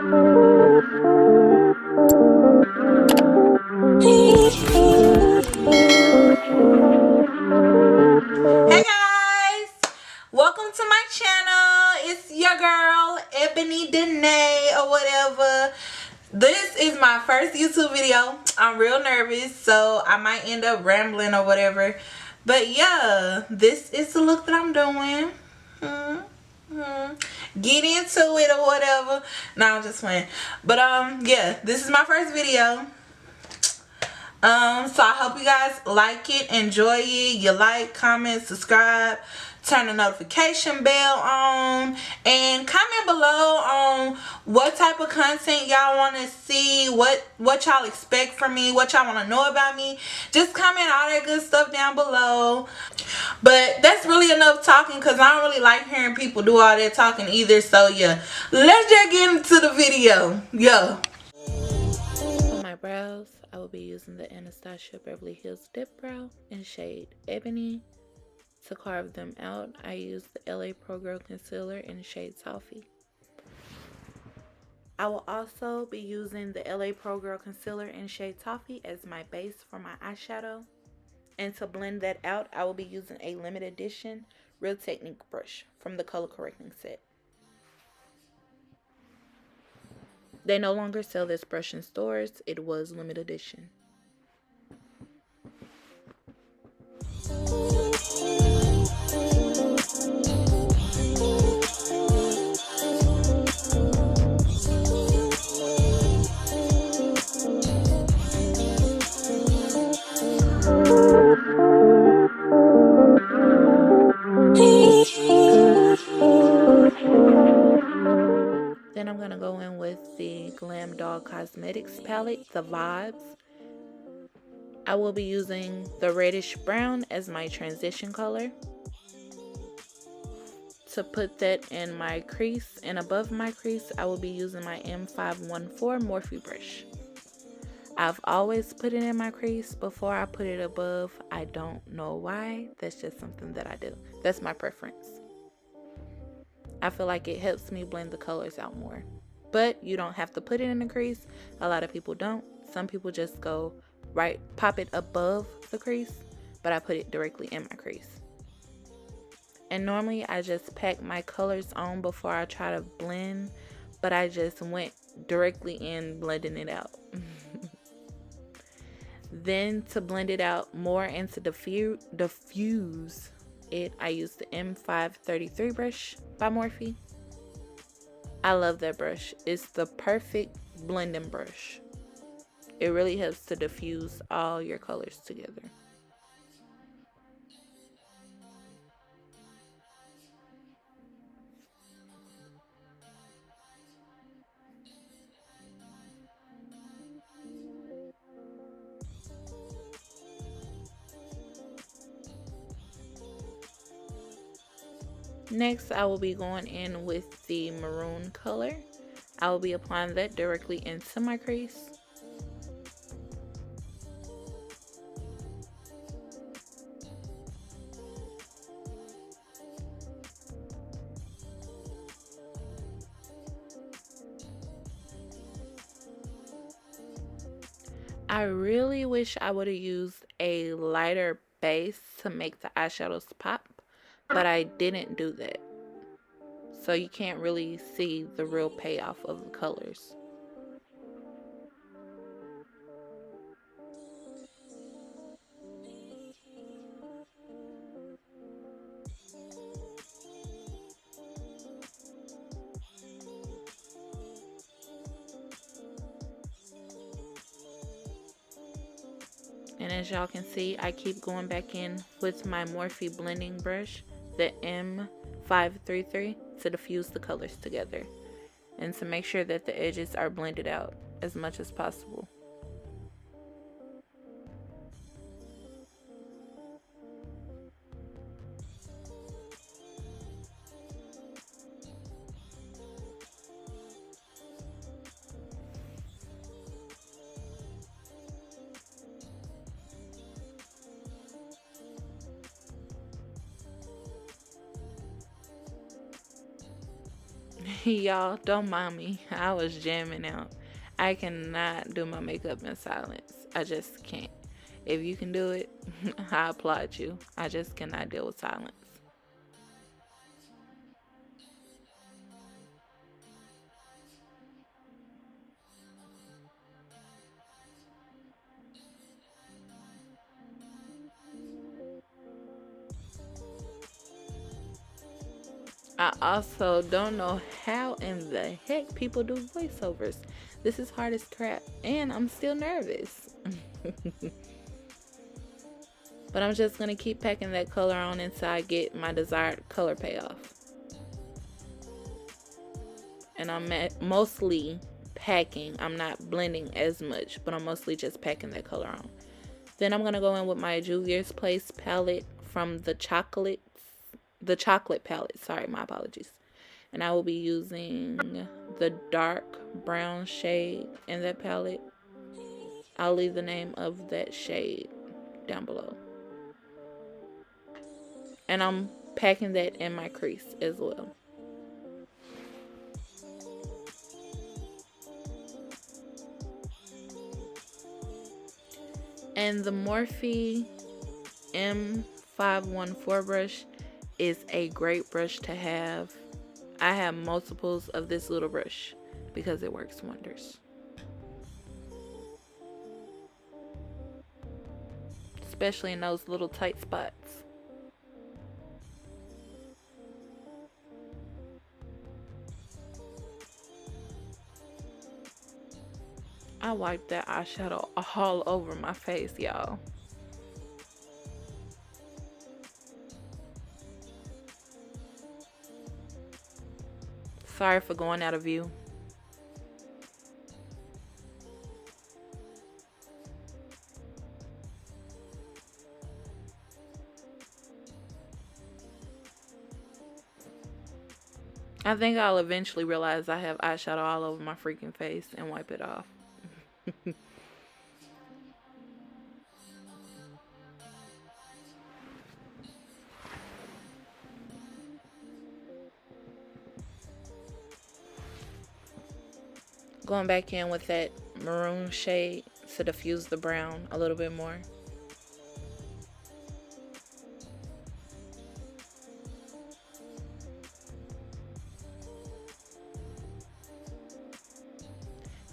Hey guys, welcome to my channel. It's your girl Ebony Danae or whatever. This is my first YouTube video. I'm real nervous, so I might end up rambling or whatever, but yeah, this is the look that I'm doing. Get into it or whatever. No, I'm just playing, but yeah, this is my first video. So I hope you guys like it, enjoy it. You like, comment, subscribe, turn the notification bell on, and comment below on what type of content y'all want to see, what y'all expect from me, what y'all want to know about me. Just comment all that good stuff down below. But that's really enough talking, because I don't really like hearing people do all that talking either. So yeah, let's just get into the video. Yeah. For my brows, I will be using the Anastasia Beverly Hills Dip Brow in shade Ebony. To carve them out, I use the LA Pro Girl Concealer in shade Toffee. I will also be using the LA Pro Girl Concealer in shade Toffee as my base for my eyeshadow. And to blend that out, I will be using a limited edition Real Technique brush from the color correcting set. They no longer sell this brush in stores. It was limited edition. Then I'm going to go in with the Glam Doll Cosmetics palette, the Vibes. I will be using the reddish brown as my transition color. To put that in my crease, and above my crease, I will be using my M514 Morphe brush. I've always put it in my crease before I put it above. I don't know why. That's just something that I do. That's my preference. I feel like it helps me blend the colors out more. But you don't have to put it in the crease. A lot of people don't. Some people just go right, pop it above the crease, but I put it directly in my crease. And normally I just pack my colors on before I try to blend, but I just went directly in blending it out. Then to blend it out more and to diffuse it, I use the M533 brush by Morphe. I love that brush. It's the perfect blending brush. It really helps to diffuse all your colors together. Next, I will be going in with the maroon color. I will be applying that directly into my crease. I really wish I would have used a lighter base to make the eyeshadows pop, but I didn't do that. So you can't really see the real payoff of the colors. And as y'all can see, I keep going back in with my Morphe blending brush, the M533, to diffuse the colors together and to make sure that the edges are blended out as much as possible. Y'all, don't mind me. I was jamming out. I cannot do my makeup in silence. I just can't. If you can do it, I applaud you. I just cannot deal with silence. I also don't know how in the heck people do voiceovers. This is hard as crap, and I'm still nervous. But I'm just gonna keep packing that color on until I get my desired color payoff. And I'm mostly packing. I'm not blending as much, but I'm mostly just packing that color on. Then I'm gonna go in with my Juvia's Place palette from the chocolate palette. Sorry, my apologies. And I will be using the dark brown shade in that palette. I'll leave the name of that shade down below. And I'm packing that in my crease as well. And the Morphe M514 brush is a great brush to have. I have multiples of this little brush because it works wonders. Especially in those little tight spots. I wiped that eyeshadow all over my face, y'all. Sorry for going out of view. I think I'll eventually realize I have eyeshadow all over my freaking face and wipe it off. Going back in with that maroon shade to diffuse the brown a little bit more.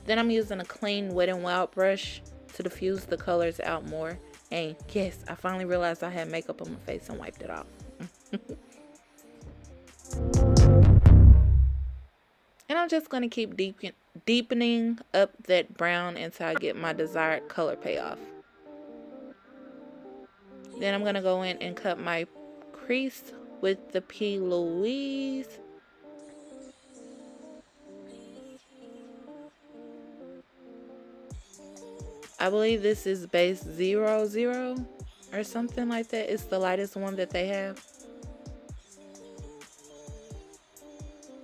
Then I'm using a clean Wet n Wild brush to diffuse the colors out more. And yes, I finally realized I had makeup on my face and wiped it off. And I'm just going to keep deepening up that brown until I get my desired color payoff. Then I'm going to go in and cut my crease with the P. Louise. I believe this is base 00 or something like that. It's the lightest one that they have.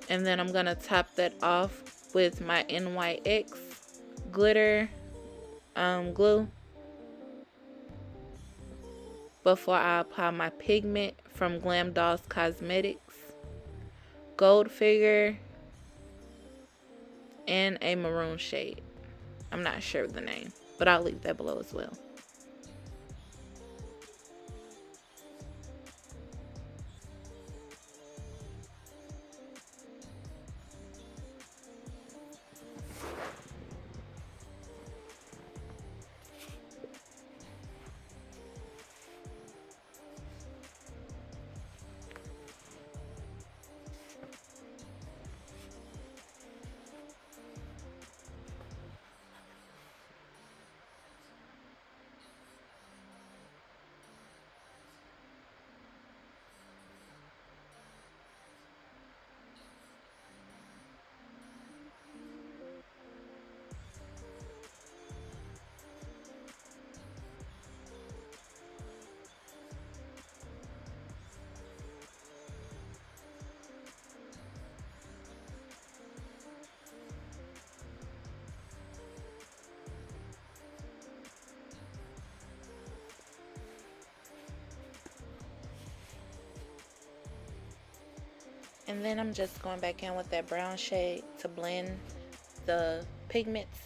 And then I'm going to top that off with my NYX glitter glue before I apply my pigment from Glam Dolls Cosmetics, Gold Figure, and a maroon shade. I'm not sure of the name, but I'll leave that below as well. And then I'm just going back in with that brown shade to blend the pigments.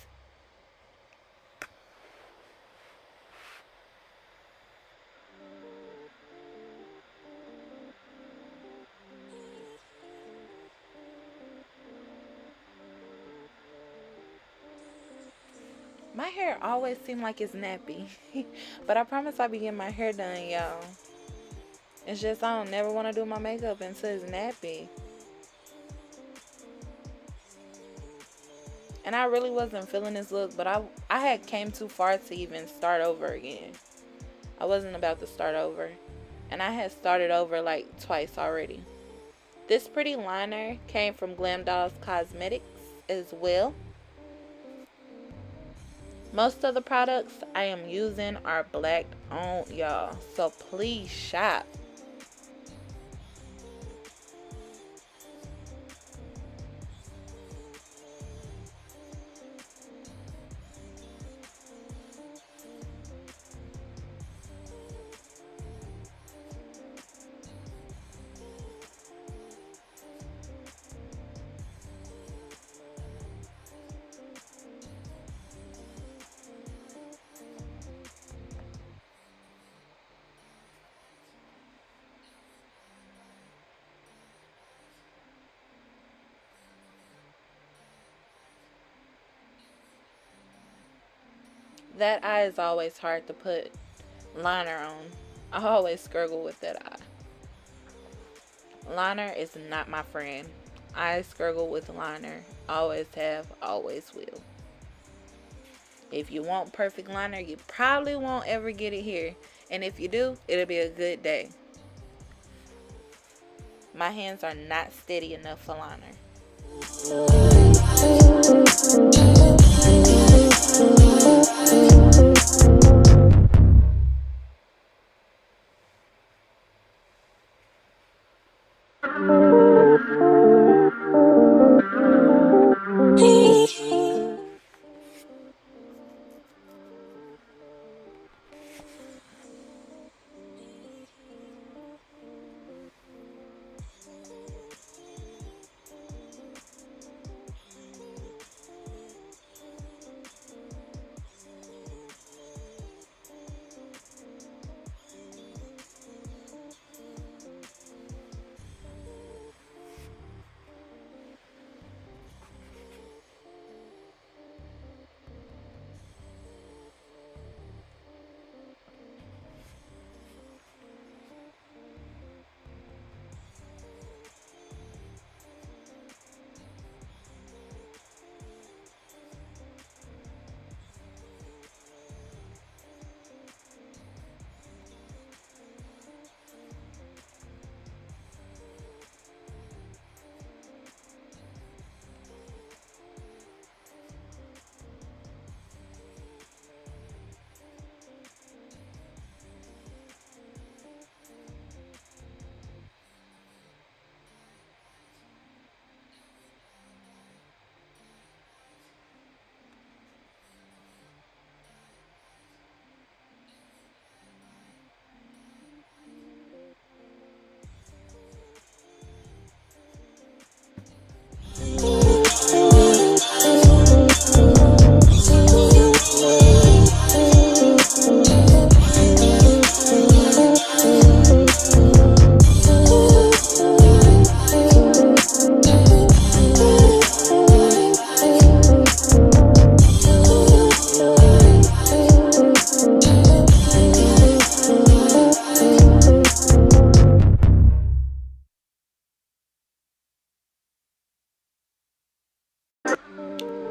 My hair always seems like it's nappy. But I promise I'll be getting my hair done, y'all. It's just I don't never want to do my makeup until it's nappy. And I really wasn't feeling this look, but I had came too far to even start over again. I wasn't about to start over. And I had started over like twice already. This pretty liner came from Glam Dolls Cosmetics as well. Most of the products I am using are black owned, y'all. So please shop. That eye is always hard to put liner on. I always struggle with that eye. Liner is not my friend. I struggle with liner. Always have, always will. If you want perfect liner, you probably won't ever get it here. And if you do, it'll be a good day. My hands are not steady enough for liner.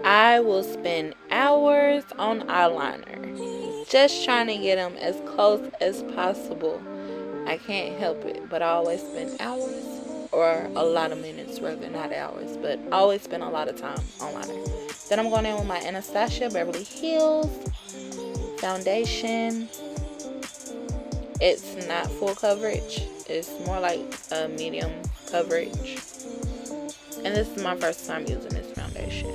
I will spend hours on eyeliner, just trying to get them as close as possible. I can't help it, but I always spend hours, or a lot of minutes rather, not hours, but I always spend a lot of time on liner. Then I'm going in with my Anastasia Beverly Hills foundation. It's not full coverage, it's more like a medium coverage. And this is my first time using this foundation.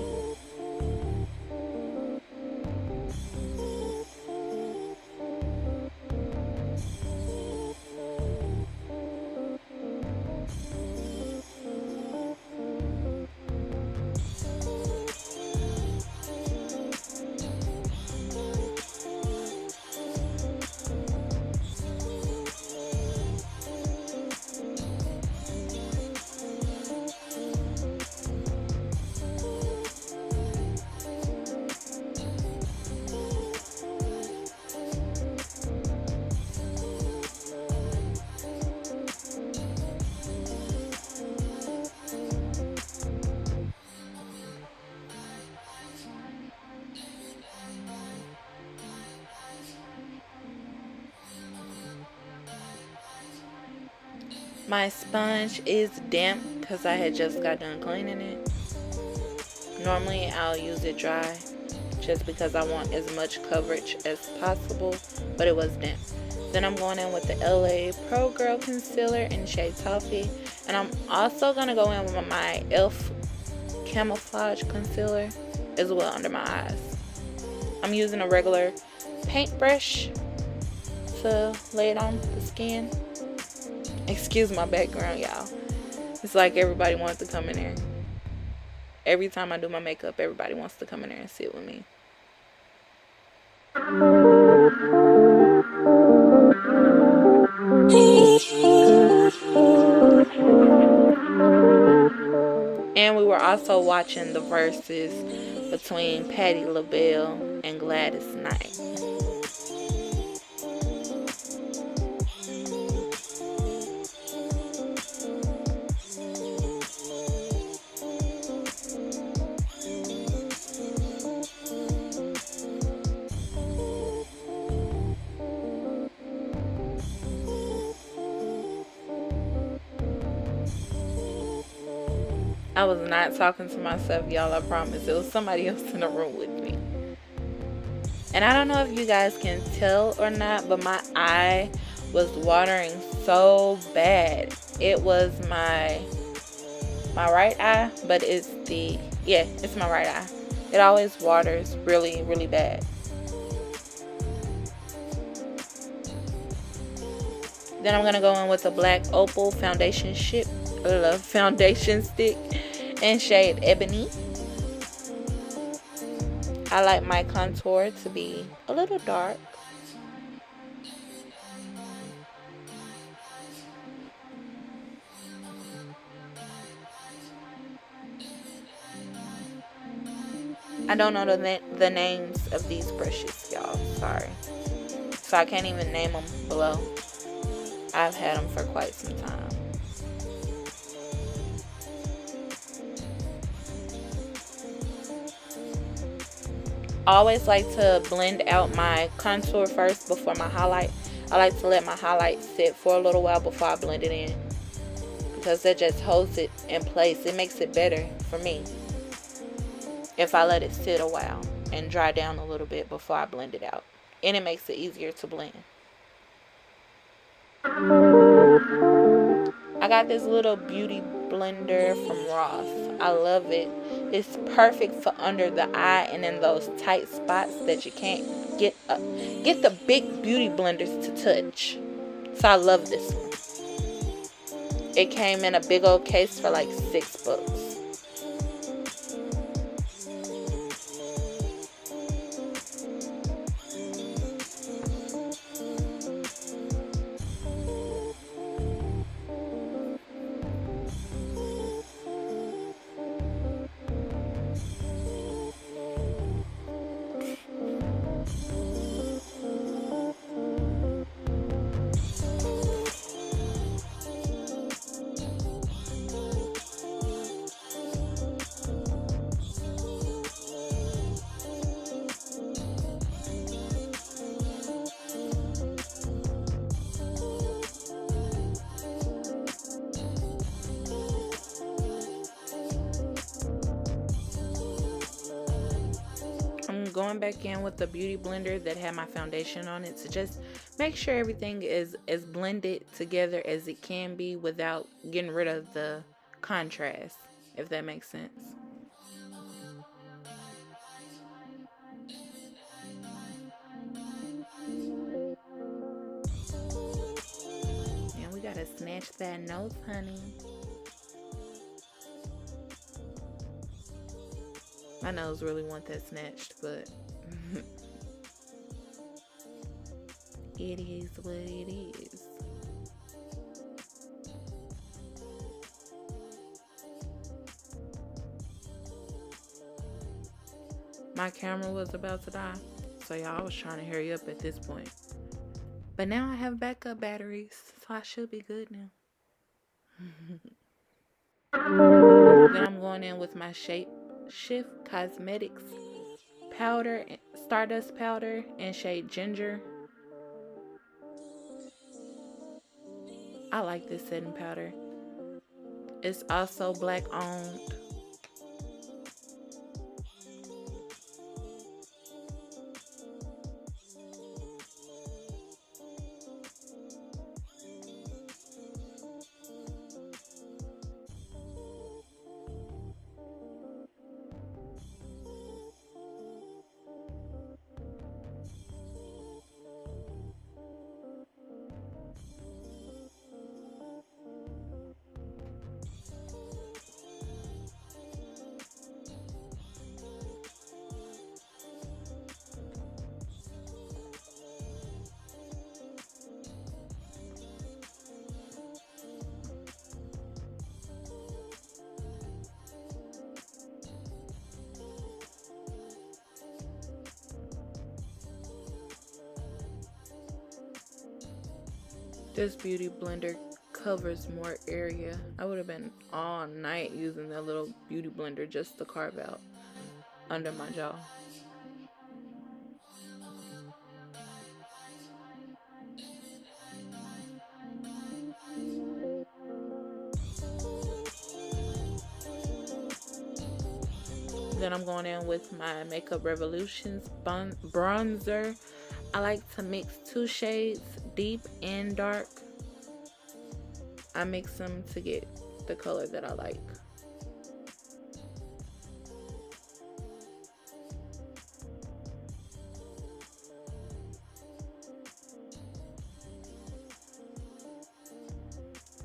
My sponge is damp because I had just got done cleaning it. Normally I'll use it dry just because I want as much coverage as possible, but it was damp. Then I'm going in with the LA Pro Girl Concealer in shade Toffee. And I'm also going to go in with my E.L.F. Camouflage Concealer as well under my eyes. I'm using a regular paintbrush to lay it on the skin. Excuse my background, y'all. It's like everybody wants to come in there. Every time I do my makeup, everybody wants to come in there and sit with me. And we were also watching the verses between Patti LaBelle and Gladys Knight. I was not talking to myself, y'all, I promise. It was somebody else in the room with me. And I don't know if you guys can tell or not, but my eye was watering so bad. It was my right eye, but it's my right eye. It always waters really, really bad. Then I'm gonna go in with the black OPAL foundation stick in shade Ebony. I like my contour to be a little dark. I don't know the names of these brushes, y'all. Sorry. So I can't even name them below. I've had them for quite some time. I always like to blend out my contour first before my highlight. I like to let my highlight sit for a little while before I blend it in, because that just holds it in place. It makes it better for me if I let it sit a while and dry down a little bit before I blend it out. And it makes it easier to blend. I got this little beauty blender from Ross. I love it. It's perfect for under the eye and in those tight spots that you can't get the big beauty blenders to touch. So I love this one. It came in a big old case for like $6. Going back in with the beauty blender that had my foundation on it to just make sure everything is as blended together as it can be without getting rid of the contrast, if that makes sense. And we gotta snatch that nose, honey. My nose really want that snatched, but it is what it is. My camera was about to die, so y'all, I was trying to hurry up at this point. But now I have backup batteries, so I should be good now. Then I'm going in with my Shape Shift Cosmetics powder, Stardust powder in shade Ginger. I like this setting powder. It's also black owned. This beauty blender covers more area. I would have been all night using that little beauty blender just to carve out under my jaw. Then I'm going in with my Makeup Revolutions bronzer. I like to mix 2 shades, deep and dark. I mix them to get the color that I like.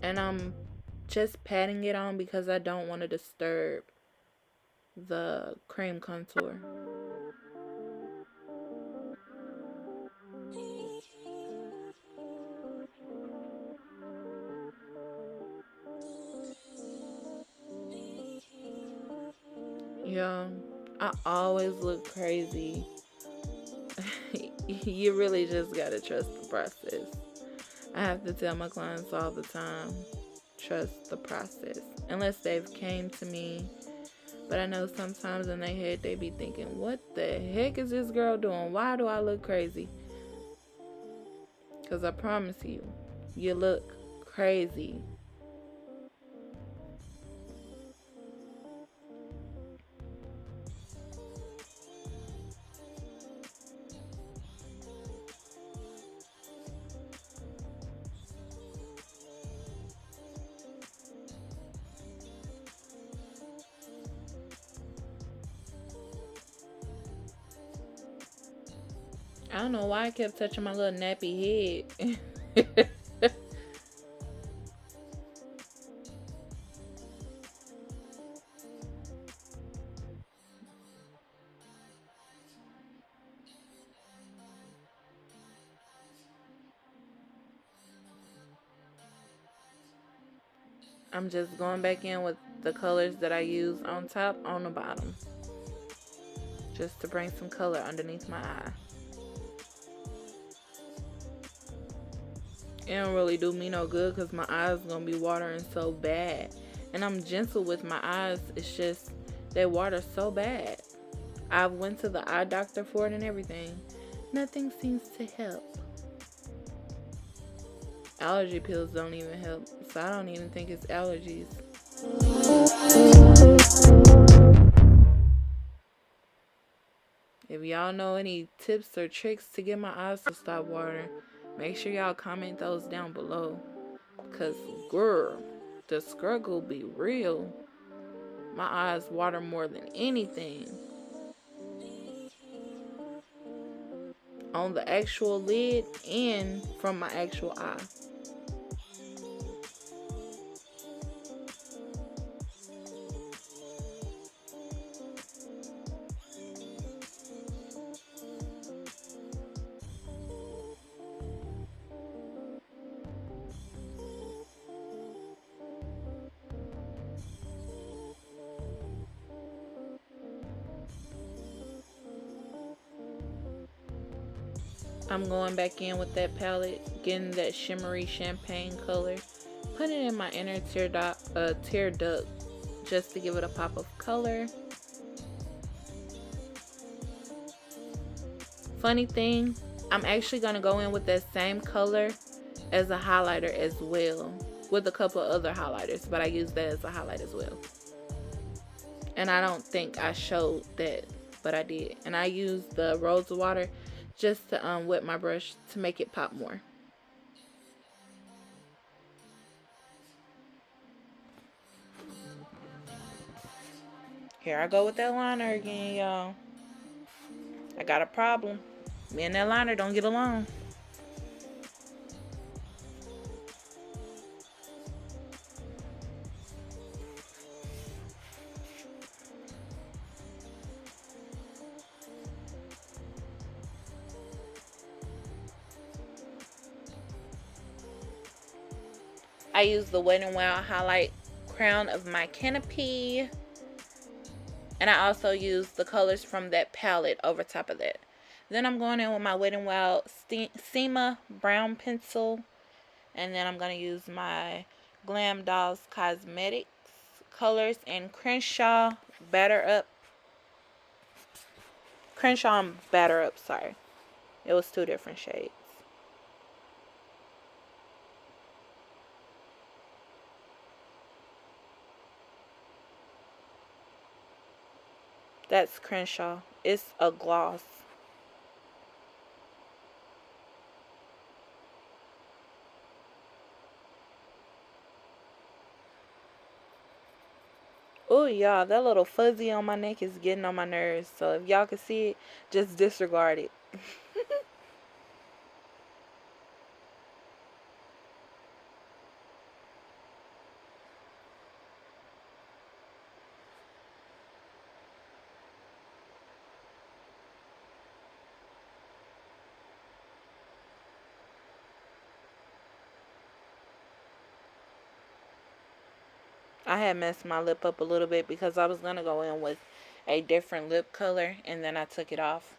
And I'm just patting it on because I don't want to disturb the cream contour. Yeah, I always look crazy. You really just gotta trust the process. I have to tell my clients all the time, trust the process. Unless they've came to me. But I know sometimes in their head they be thinking, what the heck is this girl doing? Why do I look crazy? Because I promise you, you look crazy. I don't know why I kept touching my little nappy head. I'm just going back in with the colors that I use on top, on the bottom. Just to bring some color underneath my eye. It don't really do me no good because my eyes gonna be watering so bad. And I'm gentle with my eyes. It's just they water so bad. I went to the eye doctor for it and everything. Nothing seems to help. Allergy pills don't even help. So I don't even think it's allergies. If y'all know any tips or tricks to get my eyes to stop watering, make sure y'all comment those down below. Because, girl, the struggle be real. My eyes water more than anything. On the actual lid and from my actual eye. I'm going back in with that palette, getting that shimmery champagne color, putting it in my inner tear duct just to give it a pop of color. Funny thing, I'm actually going to go in with that same color as a highlighter as well, with a couple of other highlighters, but I use that as a highlight as well. And I don't think I showed that, but I did. And I used the rose water just to wet my brush to make it pop more. Here I go with that liner again, y'all. I got a problem. Me and that liner don't get along. I use the Wet n Wild highlight crown of my CANOPY. And I also use the colors from that palette over top of that. Then I'm going in with my Wet n Wild Sema brown pencil. And then I'm going to use my Glam Dolls Cosmetics colors and Crenshaw Batter Up. Crenshaw and Batter Up, sorry. It was 2 different shades. That's Crenshaw. It's a gloss. Oh, y'all, that little fuzzy on my neck is getting on my nerves. So if y'all can see it, just disregard it. I had messed my lip up a little bit because I was going to go in with a different lip color and then I took it off.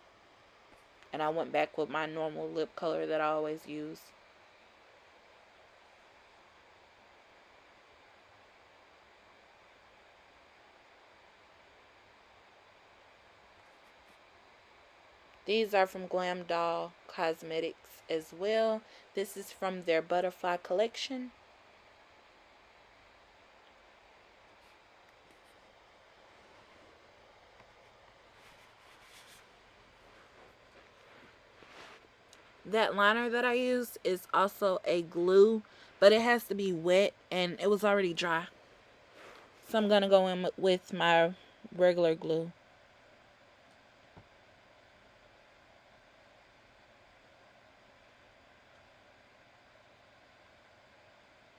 And I went back with my normal lip color that I always use. These are from Glam Doll Cosmetics as well. This is from their Butterfly collection. That liner that I used is also a glue, but it has to be wet and it was already dry. So I'm going to go in with my regular glue.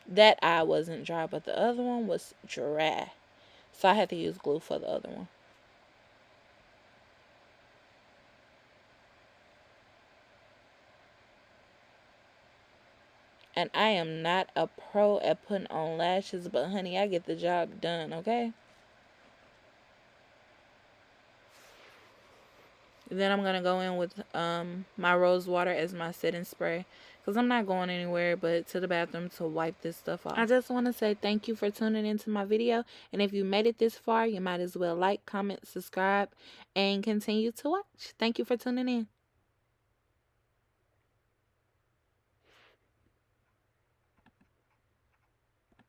That eye wasn't dry, but the other one was dry. So I had to use glue for the other one. And I am not a pro at putting on lashes, but honey, I get the job done, okay? Then I'm going to go in with my rose water as my setting spray. Because I'm not going anywhere but to the bathroom to wipe this stuff off. I just want to say thank you for tuning into my video. And if you made it this far, you might as well like, comment, subscribe, and continue to watch. Thank you for tuning in.